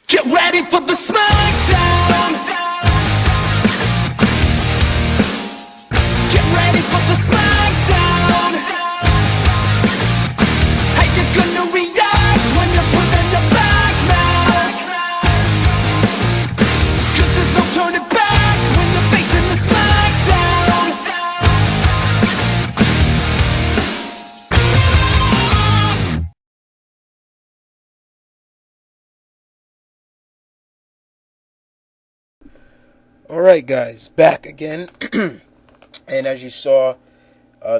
Get ready for the smackdown. Get ready for the smackdown. How you gonna react when you're put in your back now? 'Cause there's no turning back when you're facing the smackdown. Alright guys, back again. And as you saw,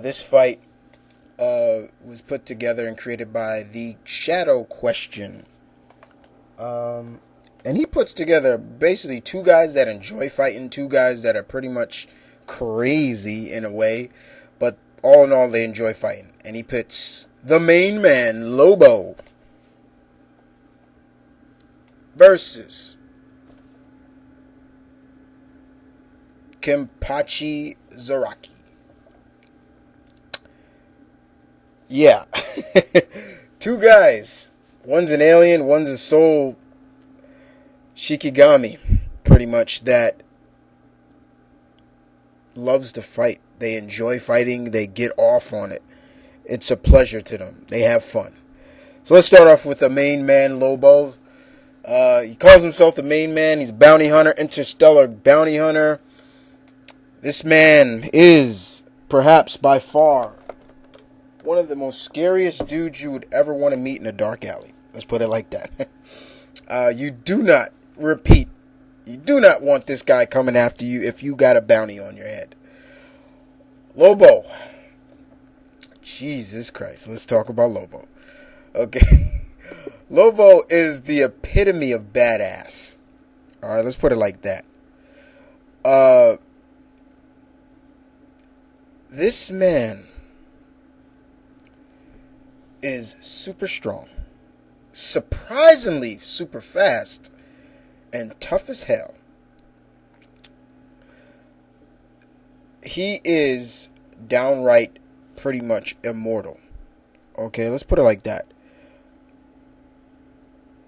this fight was put together and created by Theshadowquestion. And he puts together basically two guys that enjoy fighting, two guys that are pretty much crazy in a way, but all in all they enjoy fighting. And he puts the main man, Lobo, versus Kenpachi Zaraki. Yeah. Two guys. One's an alien, one's a soul Shikigami, pretty much, that loves to fight. They enjoy fighting, they get off on it. It's a pleasure to them. They have fun. So let's start off with the main man, Lobo. He calls himself the main man. He's a bounty hunter, interstellar bounty hunter. This man is perhaps by far one of the most scariest dudes you would ever want to meet in a dark alley. Let's put it like that. You do not want this guy coming after you if you got a bounty on your head. Lobo. Jesus Christ. Let's talk about Lobo. Okay. Lobo is the epitome of badass. Alright, let's put it like that. This man is super strong, surprisingly super fast, and tough as hell. He is downright pretty much immortal. Okay, let's put it like that.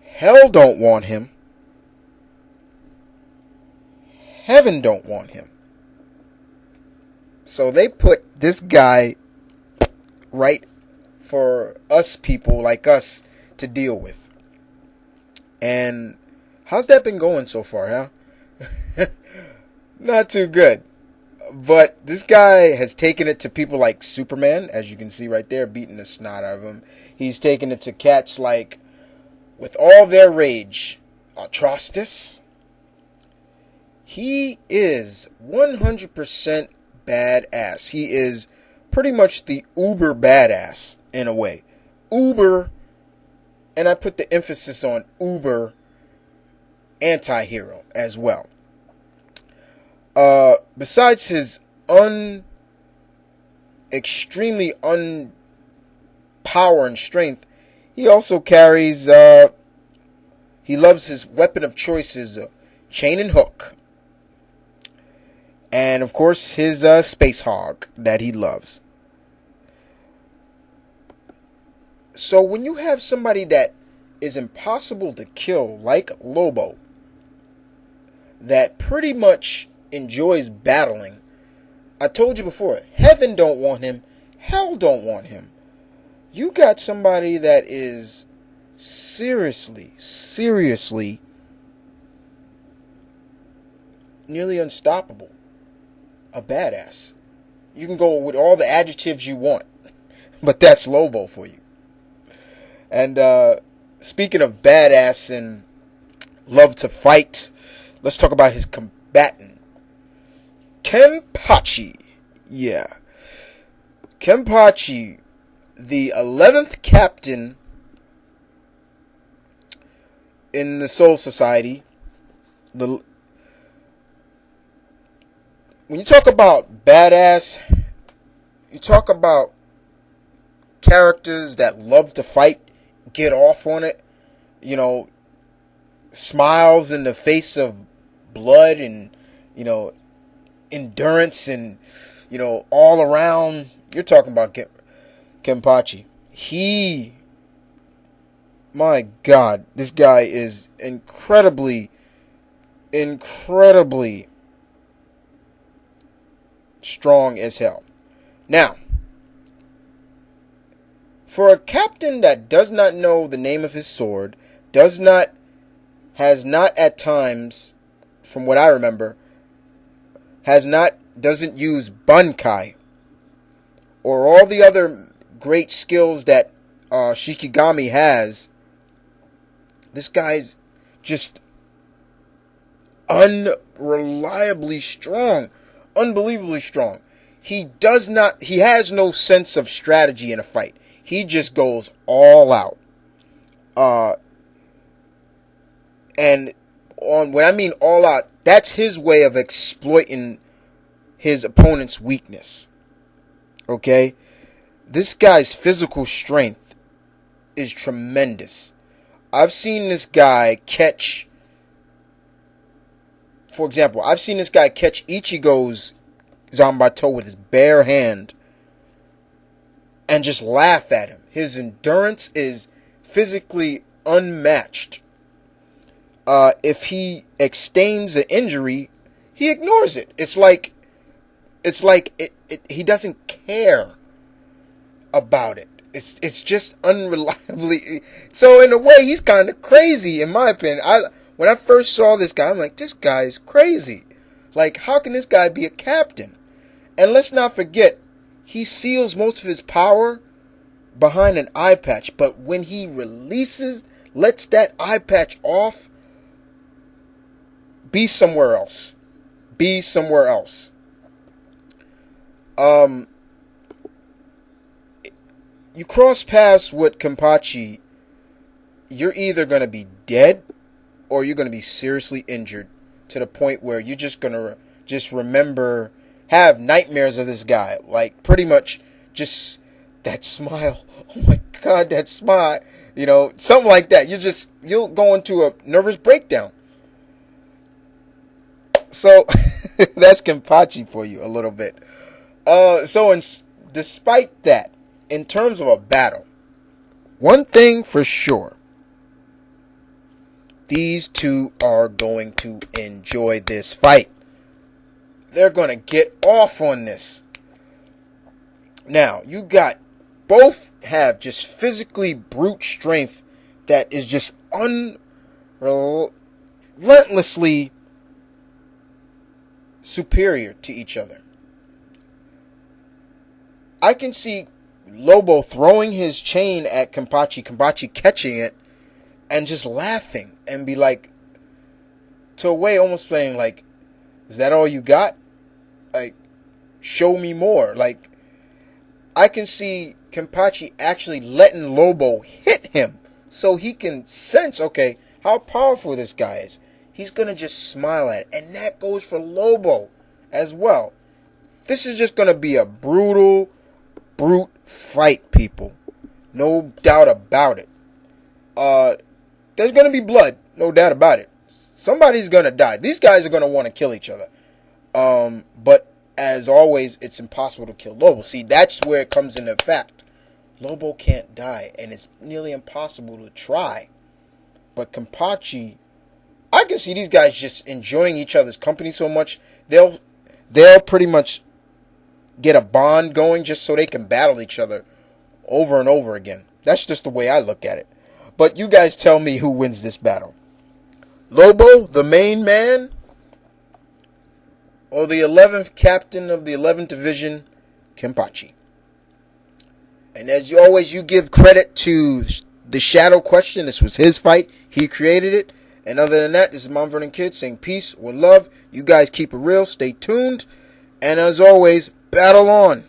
Hell don't want him. Heaven don't want him. So they put this guy right for us people like us to deal with. And how's that been going so far, huh? Not too good. But this guy has taken it to people like Superman, as you can see right there, beating the snot out of him. He's taken it to cats like, with all their rage, Atrocitus. He is 100% badass. He is pretty much the uber badass in a way. Uber, and I put the emphasis on uber anti-hero as well. Besides his extremely power and strength, he also carries, he loves his weapon of choice is chain and hook. And, of course, his space hog that he loves. So when you have somebody that is impossible to kill, like Lobo, that pretty much enjoys battling, I told you before, heaven don't want him, hell don't want him. You got somebody that is seriously nearly unstoppable. A badass. You can go with all the adjectives you want, but that's Lobo for you. And speaking of badass and love to fight, let's talk about his combatant, Kenpachi. Yeah, Kenpachi, the 11th captain in the Soul Society. When you talk about badass, you talk about characters that love to fight, get off on it, you know, smiles in the face of blood and, you know, endurance and, you know, all around. You're talking about Kenpachi. He My God, this guy is incredibly strong as hell. Now, for a captain that does not know the name of his sword, has not at times, from what I remember, doesn't use Bankai or all the other great skills that Shikigami has. This guy's just unreliably strong, unbelievably strong. He has no sense of strategy in a fight. He just goes all out. And when I mean all out, that's his way of exploiting his opponent's weakness. Okay? This guy's physical strength is tremendous. I've seen this guy catch, for example, Ichigo's Zanbato with his bare hand and just laugh at him. His endurance is physically unmatched. If he extends an injury, he ignores it. It's like he doesn't care about it. It's just unreliably. So in a way, he's kind of crazy, in my opinion. When I first saw this guy, I'm like, this guy's crazy. Like, how can this guy be a captain? And let's not forget, he seals most of his power behind an eye patch. But when he lets that eye patch off, be somewhere else. Be somewhere else. You cross paths with Kenpachi, you're either going to be dead or you're going to be seriously injured to the point where you're just going to have nightmares of this guy. Like, pretty much just that smile. Oh my God, that smile. You know, something like that. You'll go into a nervous breakdown. So, that's Kenpachi for you a little bit. Despite that, in terms of a battle, one thing for sure, these two are going to enjoy this fight. They're going to get off on this. Now, both have just physically brute strength that is just relentlessly superior to each other. I can see Lobo throwing his chain at Kenpachi catching it, and just laughing and be like, to a way almost playing like, is that all you got? Like, show me more. Like, I can see Kenpachi actually letting Lobo hit him so he can sense, okay, how powerful this guy is. He's going to just smile at it. And that goes for Lobo as well. This is just going to be a brute fight, people. No doubt about it. There's going to be blood. No doubt about it. Somebody's going to die. These guys are going to want to kill each other. But as always, it's impossible to kill Lobo. See, that's where it comes into effect. Lobo can't die, and it's nearly impossible to try. But Kenpachi, I can see these guys just enjoying each other's company so much, they'll pretty much get a bond going just so they can battle each other over and over again. That's just the way I look at it. But you guys tell me who wins this battle. Lobo, the main man, or the 11th captain of the 11th division, Kenpachi. And as always, you give credit to Theshadowquestion. This was his fight. He created it. And other than that, this is Mount Vernon Kid saying peace with love. You guys keep it real. Stay tuned. And as always, battle on.